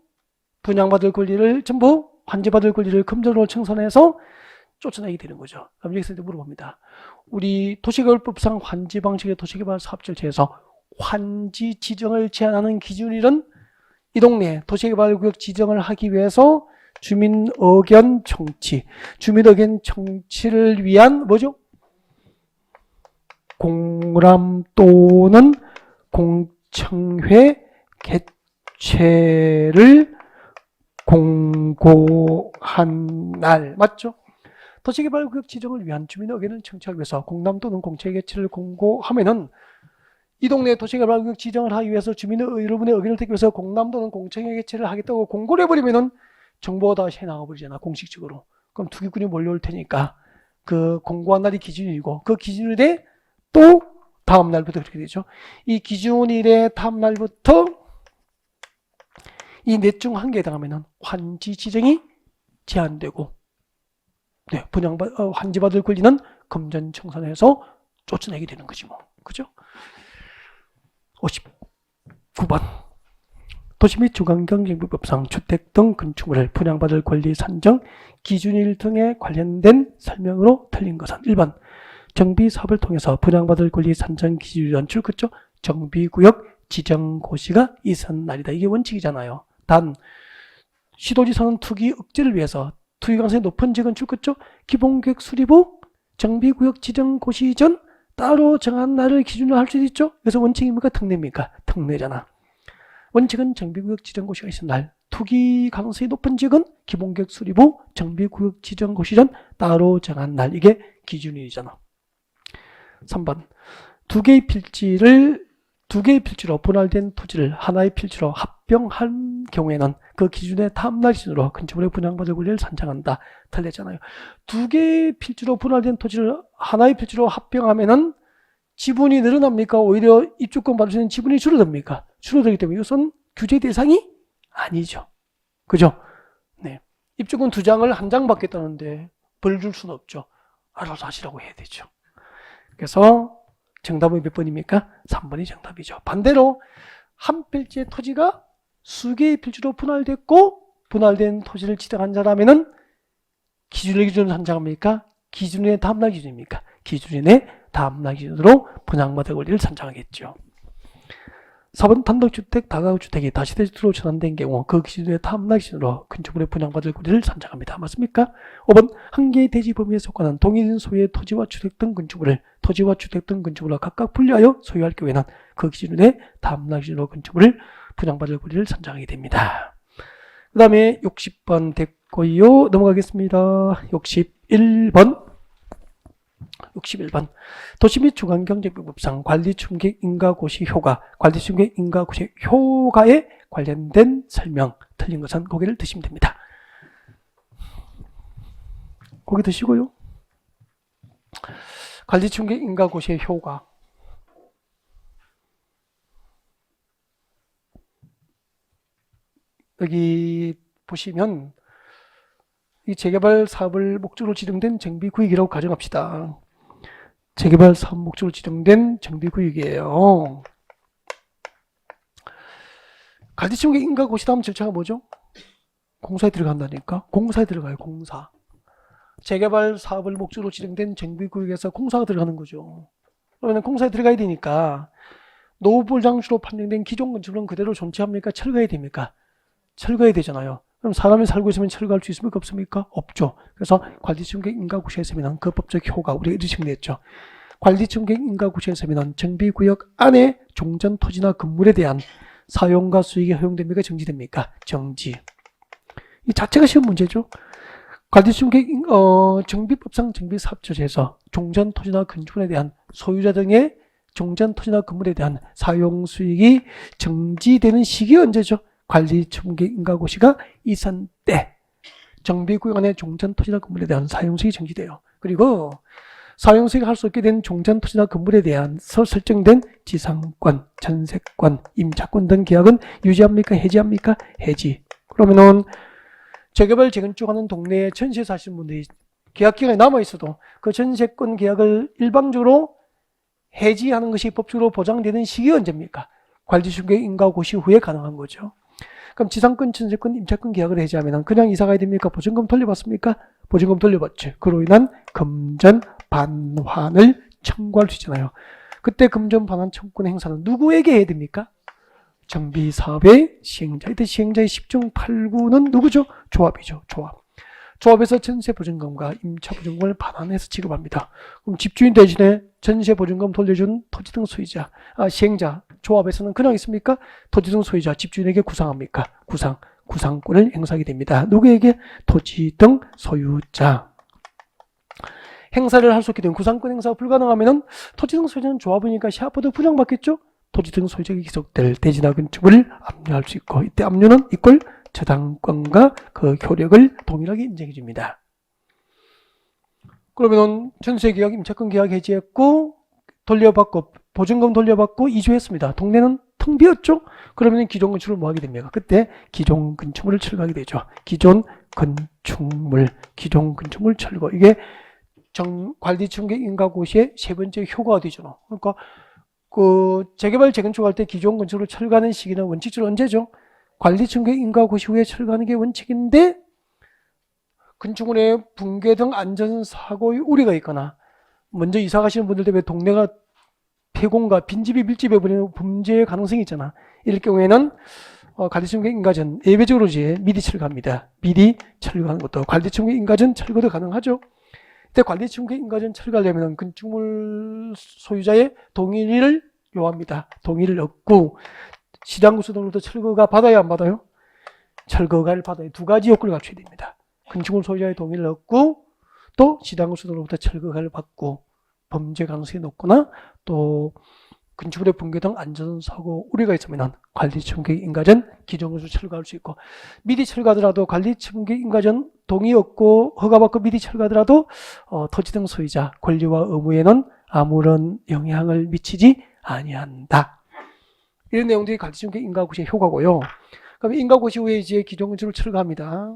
분양받을 권리를 전부 환지받을 권리를 금전으로 청산해서 쫓아내게 되는 거죠. 그럼 여기서 물어봅니다. 우리 도시개발법상 환지 방식의 도시개발 사업절차에서 환지 지정을 제한하는 기준일은 이 동네 도시개발구역 지정을 하기 위해서 주민 의견 청취, 주민 의견 청취를 위한 뭐죠? 공람 또는 공청회 개최를 공고한 날 맞죠? 도시개발구역 지정을 위한 주민 의견을 청취하기 위해서 공람 또는 공청회 개최를 공고하면은 이 동네 도시개발구역 지정을 하기 위해서 여러분의 의견을 듣기 위해서 공람 또는 공청회 개최를 하겠다고 공고를 해버리면은 정보가 다 새 나가버리잖아, 공식적으로. 그럼 투기꾼이 몰려올 테니까 그 공고한 날이 기준일이고 그 기준일에 또 다음 날부터 그렇게 되죠. 이 기준일의 다음 날부터 이 넷 중 한 개에 해당하면은 환지 지정이 제한되고 환지받을 권리는 금전 청산해서 쫓아내게 되는 거지 뭐. 그죠? 59번 도시 및 주거환경정비법상 주택 등 건축물을 분양받을 권리 산정 기준일 등에 관련된 설명으로 틀린 것은 1번 정비사업을 통해서 분양받을 권리 산정 기준일 연출 그죠? 정비구역 지정고시가 있은 날이다. 이게 원칙이잖아요. 단 시도지사는 투기 억제를 위해서 투기 가능성이 높은 지역은 그죠? 기본계획 수립 후 정비구역 지정고시 전 따로 정한 날을 기준으로 할 수 있죠. 그래서 원칙입니까? 특례입니까? 특례잖아. 원칙은 정비구역 지정고시가 있는 날, 투기 가능성이 높은 지역은 기본계획 수립 후 정비구역 지정고시 전 따로 정한 날, 이게 기준일이잖아. 3번 두 개의 필지로 분할된 토지를 하나의 필지로 합병한 경우에는 그 기준의 다음날 기준으로 건축물의 분양받을 권리를 산정한다. 틀렸잖아요. 두 개의 필지로 분할된 토지를 하나의 필지로 합병하면은 지분이 늘어납니까? 오히려 입주권 받을 수 있는 지분이 줄어듭니까? 줄어들기 때문에 이것은 규제 대상이 아니죠. 그죠? 네. 입주권 2장을 1장 받겠다는데 벌 줄 수는 없죠. 알아서 하시라고 해야 되죠. 그래서 정답은 몇 번입니까? 3번이 정답이죠. 반대로 한 필지의 토지가 수개의 필지로 분할됐고 분할된 토지를 지정한 자라면은 기준의 기준으로 산정합니까? 기준의 다음날 기준입니까? 기준의 다음날 기준으로 분양받을 권리를 산정하겠죠. 4번 단독주택, 다가구주택이 다시대주택으로 전환된 경우 그 기준의 다음날 기준으로 건축물의 분양받을 권리를 산정합니다. 맞습니까? 5번 한 개의 대지 범위에 속하는 동일인 소유의 토지와 주택 등 건축물을 각각 분리하여 소유할 경우에는 그 기준의 다음날 기준으로 건축물을 분양받을 권리를 산정하게 됩니다. 그 다음에 60번 됐고요. 넘어가겠습니다. 61번 도시 및 주거환경정비법상 관리충격 인가고시 효과, 관리충격 인가고시 효과에 관련된 설명 틀린 것은 고개를 드시면 됩니다. 고개 드시고요. 관리충격 인가고시의 효과. 여기 보시면 이 재개발 사업을 목적으로 지정된 정비구역이라고 가정합시다. 재개발 사업 목적으로 지정된 정비구역이에요. 관리충격 인가고시 다음 절차가 뭐죠? 공사에 들어간다니까. 공사에 들어가요. 공사. 재개발 사업을 목적으로 지정된 정비구역에서 공사가 들어가는 거죠. 그러면 공사에 들어가야 되니까 노후보장수로 판정된 기존 건축물은 그대로 존재합니까? 철거해야 됩니까? 철거해야 되잖아요. 그럼 사람이 살고 있으면 철거할 수 있습니까? 없습니까? 없죠. 그래서 관리청객 인가구시에서는 그 법적 효과 우리가 이렇게 정리했죠. 관리청객 인가구시에서는 정비구역 안에 종전 토지나 건물에 대한 사용과 수익이 허용됩니까? 정지됩니까? 정지. 이 자체가 쉬운 문제죠. 관리청객 정비법상 정비사업처에서 종전 토지나 건축물에 대한 소유자 등의 종전 토지나 건물에 대한 사용 수익이 정지되는 시기 언제죠? 관리청객 인가고시가 이산 때 정비구역 안에 종전 토지나 건물에 대한 사용 수익이 정지돼요. 그리고 사용 수익을 할 수 없게 된 종전 토지나 건물에 대해서 설정된 지상권, 전세권, 임차권 등 계약은 유지합니까? 해지합니까? 해지. 그러면은 재개발 재건축하는 동네에 전시에 사시는 분들이 계약 기간이 남아 있어도 그 전세권 계약을 일방적으로 해지하는 것이 법적으로 보장되는 시기 언제입니까? 관리청객 인가고시 후에 가능한 거죠. 그럼 지상권, 전세권, 임차권 계약을 해지하면 그냥 이사 가야 됩니까? 보증금 돌려받습니까? 보증금 돌려받죠. 그로 인한 금전 반환을 청구할 수 있잖아요. 그때 금전 반환 청구권 행사는 누구에게 해야 됩니까? 정비사업의 시행자. 이때 시행자의 10중 8구는 누구죠? 조합이죠. 조합. 조합에서 전세보증금과 임차보증금을 반환해서 지급합니다. 그럼 집주인 대신에 전세보증금 돌려준 토지 등 소유자, 시행자, 조합에서는 그냥 있습니까? 토지 등 소유자, 집주인에게 구상합니까? 구상권을 행사하게 됩니다. 누구에게? 토지 등 소유자. 행사를 할 수 없게 되면 구상권 행사가 불가능하면 토지 등 소유자는 조합이니까 샤프도 분양받겠죠? 토지 등 소유자가 기속될 대지나 건축물을 압류할 수 있고, 이때 압류는 이꼴 저당권과 그 효력을 동일하게 인정해 줍니다. 그러면 전세계약, 임차권 계약 해지했고 돌려받고 보증금 돌려받고 이주했습니다. 동네는 텅 비었죠? 그러면 기존 건축물을 뭐 하게 됩니까? 그때 기존 건축물을 철거하게 되죠. 기존 건축물 철거. 이게 관리청객 인가고시의 세 번째 효과가 되죠. 그러니까 그 재개발 재건축할 때 기존 건축물을 철거하는 시기는 원칙적으로 언제죠? 관리청객 인가고시 후에 철거하는 게 원칙인데 건축물의 붕괴 등 안전사고의 우려가 있거나 먼저 이사 가시는 분들 때문에 동네가 폐공과 빈집이 밀집해 버리는 범죄의 가능성이 있잖아. 이럴 경우에는 관리청객 인가전 예외적으로 이제 미리 철거합니다. 미리 철거하는 것도 관리청객 인가전 철거도 가능하죠. 이때 관리청객 인가전 철거하려면 건축물 소유자의 동의를 요합니다. 동의를 얻고 시장구수등으로부터 철거가 받아야 안 받아요? 철거가를 받아야 두 가지 요건을 갖춰야 됩니다. 건축물 소유자의 동의를 얻고 또 시장구수등으로부터 철거가를 받고 범죄 가능성이 높거나 또 건축물의 붕괴 등 안전사고 우려가 있으면 관리청객 인가전 기존 건축 철거할 수 있고, 미리 철거하더라도 관리청객 인가전 동의 얻고 허가받고 미리 철거하더라도 토지 등 소유자 권리와 의무에는 아무런 영향을 미치지 아니한다. 이런 내용들이 관리청객 인가고시의 효과고요. 그럼 인가고시 후에 이제 기존 건축을 철거합니다.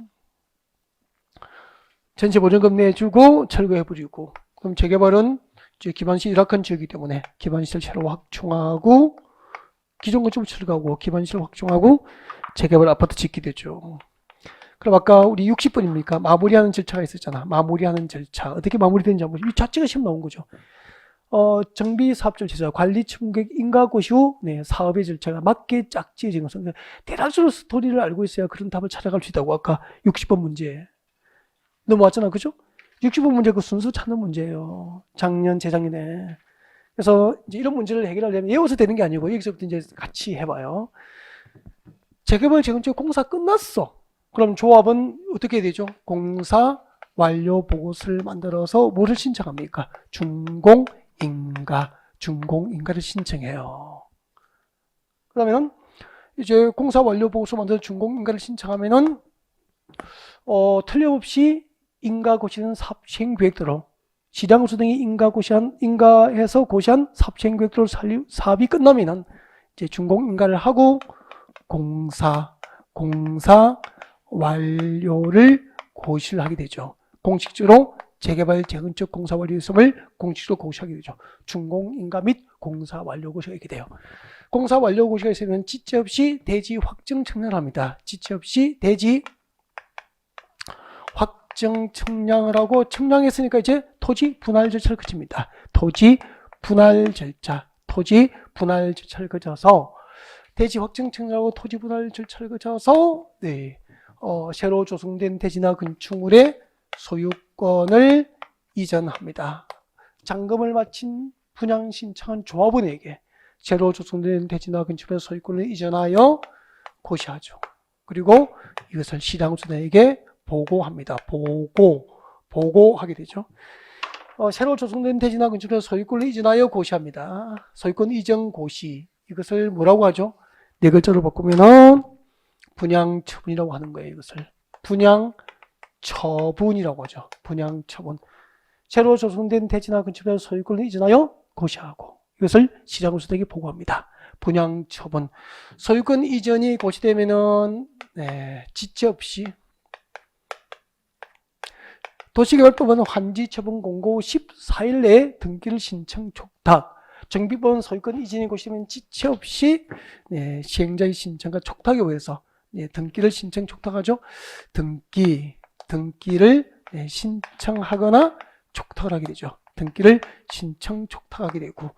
전세보증금 내주고 철거해버리고, 그럼 재개발은 이제 기반시설 열악한 지역이기 때문에 기반시설 새로 확충하고 기존 건축을 철거하고 기반시설 확충하고 재개발 아파트 짓게 되죠. 그럼 아까 우리 60번입니까? 마무리하는 절차가 있었잖아. 마무리하는 절차. 어떻게 마무리되는지 한번 이 자체가 시험 나온 거죠. 정비사업절 제작, 관리청객 인가고시 후 사업의 절차가 맞게 짝지어진 것은 대략적으로 스토리를 알고 있어야 그런 답을 찾아갈 수 있다고 아까 60번 문제 넘어왔잖아. 그죠? 60번 문제 그 순서 찾는 문제예요. 작년, 재작년에. 그래서 이제 이런 문제를 해결하려면 외워서 되는 게 아니고 여기서부터 이제 같이 해봐요. 재개발 재건축 공사 끝났어. 그럼 조합은 어떻게 되죠? 공사 완료 보고서를 만들어서 뭐를 신청합니까? 준공인가를 신청해요. 그러면은 이제 공사 완료 보고서 만들어서 준공인가를 신청하면은 틀림없이 인가고시는 사업시행계획대로 시장구수 등이 인가해서 고시한 사업시행계획대로 사업이 끝나면은 이제 준공인가를 하고 공사 완료를 고시를 하게 되죠. 공식적으로 재개발 재건축 공사 완료였음을 공식적으로 고시하게 되죠. 준공인가 및 공사 완료 고시가 있게 돼요. 공사 완료 고시가 있으면 지체 없이 대지 확정 청약합니다. 지체 없이 대지 확정 청량을 하고 청량했으니까 이제 토지 분할 절차를 거칩니다. 토지 분할 절차를 거쳐서 대지 확정 청량하고 토지 분할 절차를 거쳐서 새로 조성된 대지나 건축물의 소유권을 이전합니다. 잔금을 마친 분양 신청한 조합원에게 새로 조성된 대지나 건축물의 소유권을 이전하여 고시하죠. 그리고 이것을 시장수단에게 보고합니다. 보고하게 되죠. 새로 조성된 대지나 건축물의 소유권을 이전하여 고시합니다. 소유권 이전 고시, 이것을 뭐라고 하죠? 네 글자로 바꾸면은 분양처분이라고 하는 거예요. 이것을 분양처분이라고 하죠. 분양처분. 새로 조성된 대지나 건축물의 소유권을 이전하여 고시하고 이것을 시장수단에게 보고합니다. 분양처분. 소유권 이전이 고시되면은 지체 없이 도시개발법은 환지처분 공고 14일 내에 등기를 신청 촉탁. 정비법은 소유권 이전이 고시되면 지체 없이 시행자의 신청과 촉탁에 의해서 등기를 신청 촉탁하죠. 등기를 신청하거나 촉탁을 하게 되죠. 등기를 신청 촉탁하게 되고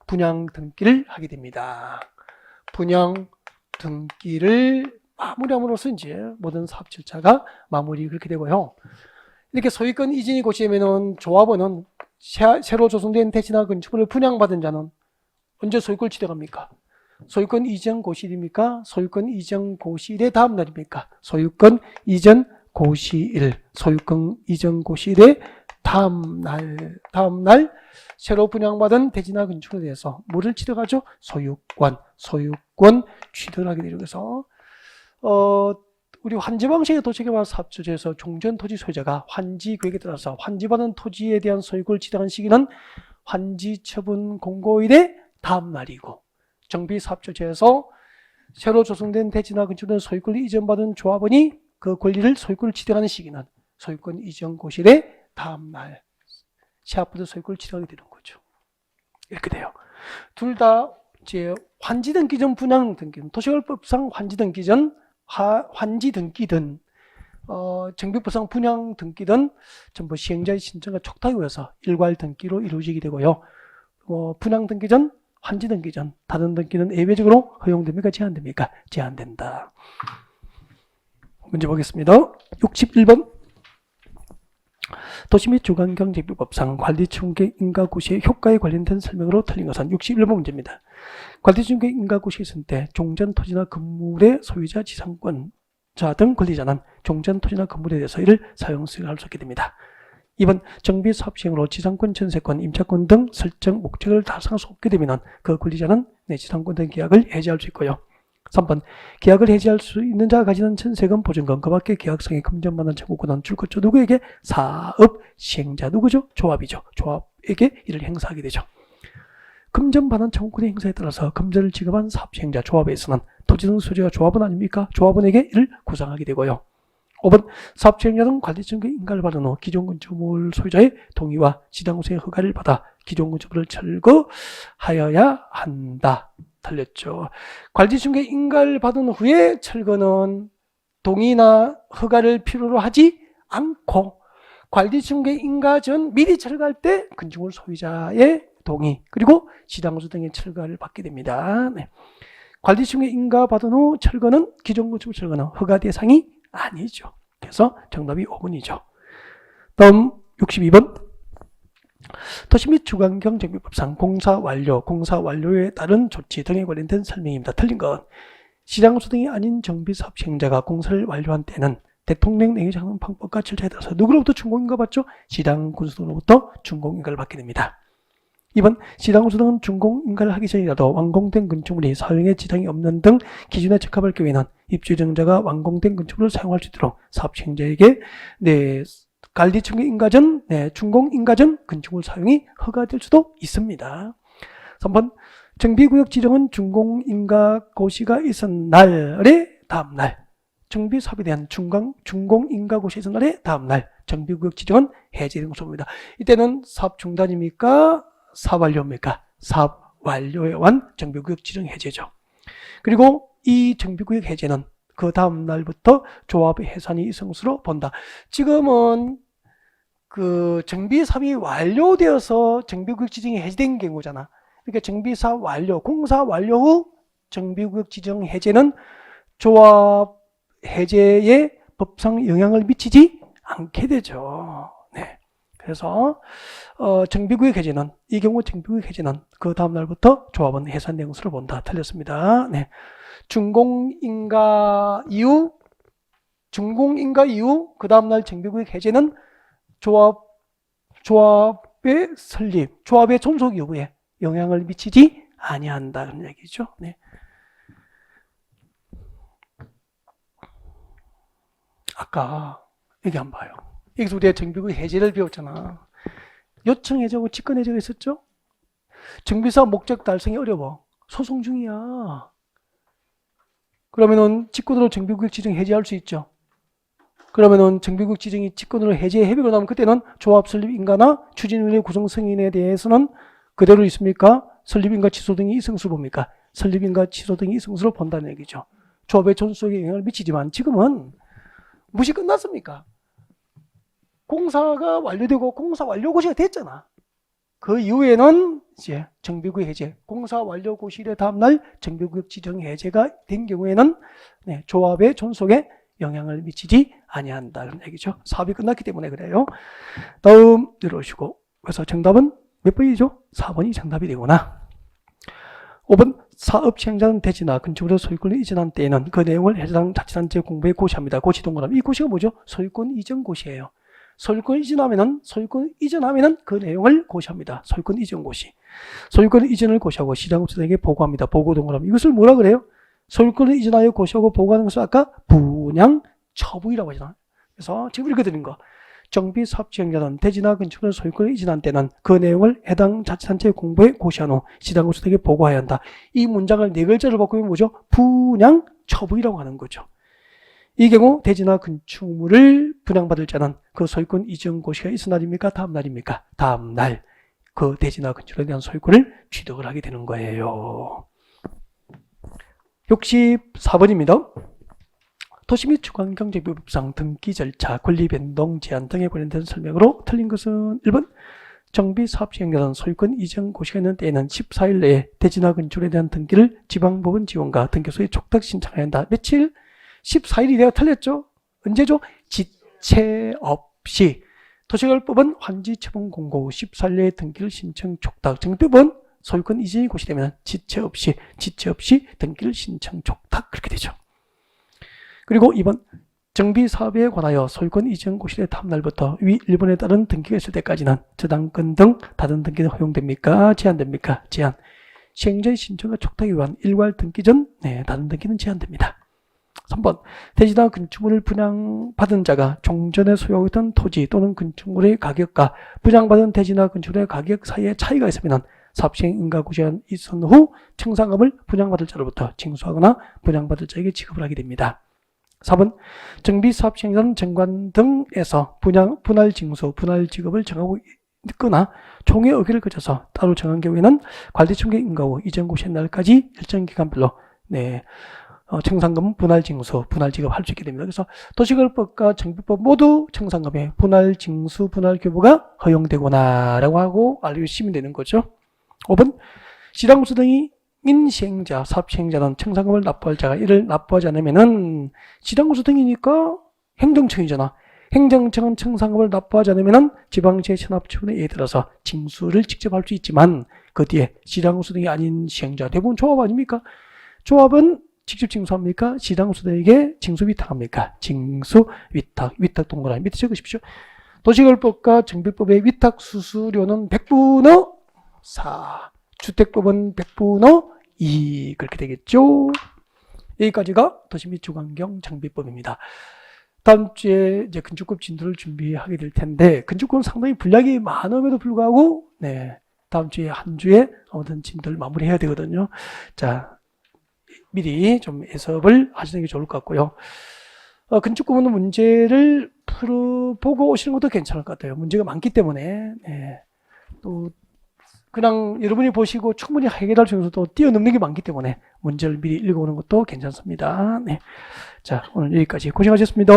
분양 등기를 하게 됩니다. 분양 등기를 마무리함으로써 이제 모든 사업 절차가 마무리 그렇게 되고요. 이렇게 소유권 이전이 고시되면은 조합원은 새로 조성된 대지나 건축물을 분양받은 자는 언제 소유권을 취득합니까? 소유권 이전 고시일입니까? 소유권 이전 고시일의 다음 날입니까? 소유권 이전 고시일. 소유권 이전 고시일의 다음 날 새로 분양받은 대지나 건축물에 대해서 뭐를 취득하죠? 소유권 취득을 하게 되죠. 그래서 우리 환지 방식의 도시개발 사업주제에서 종전토지 소유자가 환지 계획에 따라서 환지받은 토지에 대한 소유권을 취득한 시기는 환지처분 공고일의 다음 날이고, 정비사업주제에서 새로 조성된 대지나 건축물의 소유권을 이전받은 조합원이 그 권리를 소유권을 취득하는 시기는 소유권 이전 고시일의 다음 날 시합부터 소유권을 취득하게 되는 거죠. 이렇게 돼요. 둘 다 이제 환지 등기 전 분양 등기, 도시개발법상 환지 등기 전 환지 등기든 정비법상 분양 등기든 전부 시행자의 신청과 촉탁에 의해서 일괄 등기로 이루어지게 되고요. 분양 등기 전, 환지 등기 전, 다른 등기는 예외적으로 허용됩니까? 제한됩니까? 제한된다. 문제 보겠습니다. 61번. 도시 및 주관경제비법상 관리충격 인가고시의 효과에 관련된 설명으로 틀린 것은 61번 문제입니다. 관리충격 인가고시에 있을 때 종전토지나 건물의 소유자, 지상권자 등 권리자는 종전토지나 건물에 대해서 이를 사용 수행할 수 있게 됩니다. 2번 정비사업 시행으로 지상권, 전세권, 임차권 등 설정 목적을 달성할 수 없게 되면 그 권리자는 지상권 등 계약을 해지할 수 있고요. 3번 계약을 해지할 수 있는 자가 가지는 전세금, 보증금, 그 밖에 계약상의 금전만한 청구권은 줄 것죠. 누구에게? 사업 시행자. 누구죠? 조합이죠. 조합에게 이를 행사하게 되죠. 금전반환 청구권의 행사에 따라서 금전을 지급한 사업 시행자 조합에서는 토지 등 소유자가 조합은 아닙니까? 조합원에게 이를 구상하게 되고요. 5번 사업 시행자 등 관리청구의 인가를 받은 후 기존 건축물 소유자의 동의와 지당구성의 허가를 받아 기존 건축물을 철거하여야 한다. 틀렸죠. 관리청구의 인가를 받은 후에 철거는 동의나 허가를 필요로 하지 않고 관리청구의 인가 전 미리 철거할 때 건축물 소유자의 동의 그리고 지당수 등의 철거를 받게 됩니다. 관리청구의 인가 받은 후 철거는 기존 건축물 철거는 허가 대상이 아니죠. 그래서 정답이 5번이죠. 다음 62번. 도시 및 주관경정비법상 공사 완료에 따른 조치 등에 관련된 설명입니다. 틀린 건 시장업소 등이 아닌 정비사업 시행자가 공사를 완료한 때는 대통령 내정하는 방법과 절차에 따라서 누구로부터 준공인가 받죠? 시당군수등으로부터 준공인가를 받게 됩니다. 2번 시당군수등은 준공인가를 하기 전이라도 완공된 건축물이 사용에 지장이 없는 등 기준에 적합할 경우에는 입주정자가 완공된 건축물을 사용할 수 있도록 사업 시행자에게 관리청구 인가 전, 준공 인가 전 건축물 사용이 허가될 수도 있습니다. 3번 정비구역 지정은 준공 인가 고시가 있은 날의 다음 날, 정비 사업에 대한 준공 인가 고시가 있은 날의 다음 날 정비구역 지정은 해제되는 것입니다. 이때는 사업 중단입니까? 사업 완료입니까? 사업 완료에 의한 정비구역 지정 해제죠. 그리고 이 정비구역 해제는 그 다음 날부터 조합 해산이 이성수로 본다. 지금은 그 정비사업이 완료되어서 정비구역 지정이 해제된 경우잖아. 그러니까 정비사업 완료, 공사 완료 후 정비구역 지정 해제는 조합 해제에 법상 영향을 미치지 않게 되죠. 네. 그래서 정비구역 해제는, 이 경우 정비구역 해제는 그 다음 날부터 조합은 해산된 것으로 본다. 틀렸습니다. 네. 준공인가 이후 그 다음 날 정비구역 해제는 조합의 설립, 조합의 존속 여부에 영향을 미치지 아니한다. 그런 얘기죠. 네. 아까 여기 한번 봐요. 여기서 우리가 정비구역 해제를 배웠잖아. 요청 해제하고 직권 해제가 있었죠? 정비사업 목적 달성이 어려워. 소송 중이야. 그러면은 직권으로 정비구역 지정 해제할 수 있죠. 그러면은 정비구역 지정이 직권으로 해제 해비로 나오면 그때는 조합 설립 인가나 추진위원회 구성 승인에 대해서는 그대로 있습니까? 설립 인가 취소 등이 이성수로 봅니까? 설립 인가 취소 등이 이성수로 본다는 얘기죠. 조합의 존속에 영향을 미치지만 지금은 무시 끝났습니까? 공사가 완료되고 공사 완료 고시가 됐잖아. 그 이후에는 이제 정비구역 해제, 공사 완료 고시일의 다음날 정비구역 지정 해제가 된 경우에는 조합의 존속에 영향을 미치지 아니한다는 얘기죠. 사업이 끝났기 때문에 그래요. 다음 들어오시고, 그래서 정답은 몇 번이죠? 4번이 정답이 되구나. 5번 사업 시행자는 대지나 건축으로 소유권을 이전한 때에는 그 내용을 해당 자치단체 공부에 고시합니다. 고시 동그라미. 이 고시가 뭐죠? 소유권 이전 고시예요. 소유권 이전하면은 그 내용을 고시합니다. 소유권 이전 고시. 소유권 이전을 고시하고 시장업소에게 보고합니다. 보고 동그라미. 이것을 뭐라 그래요? 소유권을 이전하여 고시하고 보고하는 것을 아까 분양 처분이라고 하잖아요. 그래서 지금 이렇게 드린 거. 정비 사업 시행자는 대지나 건축을 소유권을 이전한 때는 그 내용을 해당 자치단체 공부에 고시한 후 시장업소에게 보고해야 한다. 이 문장을 네 글자를 바꾸면 뭐죠? 분양 처분이라고 하는 거죠. 이 경우 대지나 건축물을 분양받을 자는 그 소유권 이전 고시가 있은 날입니까? 다음 날입니까? 다음 날 그 대지나 건축물에 대한 소유권을 취득을 하게 되는 거예요. 64번입니다. 도시 및 주관경제법상 등기 절차, 권리 변동 제한 등에 관련된 설명으로 틀린 것은 1번 정비 사업 시행자는 소유권 이전 고시가 있는 때에는 14일 내에 대지나 건축물에 대한 등기를 지방법원 지원과 등기소에 촉탁 신청해야 한다. 며칠? 14일이 내가 틀렸죠? 언제죠? 지체 없이. 도시개발법은 환지처분 공고 후 14일 내에 등기를 신청 촉탁. 정비법은 소유권 이전이 고시되면 지체 없이 등기를 신청 촉탁. 그렇게 되죠. 그리고 2번 정비 사업에 관하여 소유권 이전 고시의 다음 날부터 위 1번에 따른 등기가 있을 때까지는 저당권 등 다른 등기는 허용됩니까? 제한됩니까? 제한. 시행자의 신청과 촉탁에 의한 일괄 등기 전 다른 등기는 제한됩니다. 3번 대지나 건축물을 분양받은 자가 종전에 소유하고 있던 토지 또는 건축물의 가격과 분양받은 대지나 건축물의 가격 사이에 차이가 있으면 사업시행 인가고시가 있은 후 청산금을 분양받을 자로부터 징수하거나 분양받을 자에게 지급을 하게 됩니다. 4번 정비사업시행자는 정관 등에서 분할 징수, 분할 지급을 정하고 있거나 총회 의결을 거쳐서 따로 정한 경우에는 관리청계 인가 후 이전 고시의 날까지 일정 기간별로 청산금 분할 징수, 분할 지급할 수 있게 됩니다. 그래서 도시개발법과 정비법 모두 청산금에 분할 징수, 분할 교부가 허용되거나 라고 하고 알려주시면 되는 거죠. 5번 시장업소 등이 민시행자, 사업시행자는 청산금을 납부할 자가 이를 납부하지 않으면은 시장업소 등이니까 행정청이잖아. 행정청은 청산금을 납부하지 않으면은 지방시의 체납처분에 예에 들어서 징수를 직접 할 수 있지만 그 뒤에 시장업소 등이 아닌 시행자, 대부분 조합 아닙니까? 조합은 직접 징수합니까? 시장업소들에게 징수 위탁합니까? 징수 위탁, 위탁 동그라미 밑에 적으십시오. 도시개발법과 정비법의 위탁 수수료는 100분의 4, 주택법은 100분의 2 그렇게 되겠죠. 여기까지가 도시 및 주관경 정비법입니다. 다음 주에 이제 건축법 진도를 준비하게 될 텐데 건축법은 상당히 분량이 많음에도 불구하고 다음 주에 한 주에 아무튼 진도를 마무리해야 되거든요. 자. 미리 좀 해석을 하시는 게 좋을 것 같고요. 건축법은 문제를 보고 오시는 것도 괜찮을 것 같아요. 문제가 많기 때문에 또 그냥 여러분이 보시고 충분히 해결할 수 있어도 뛰어넘는 게 많기 때문에 문제를 미리 읽어오는 것도 괜찮습니다. 네. 자, 오늘 여기까지 고생하셨습니다.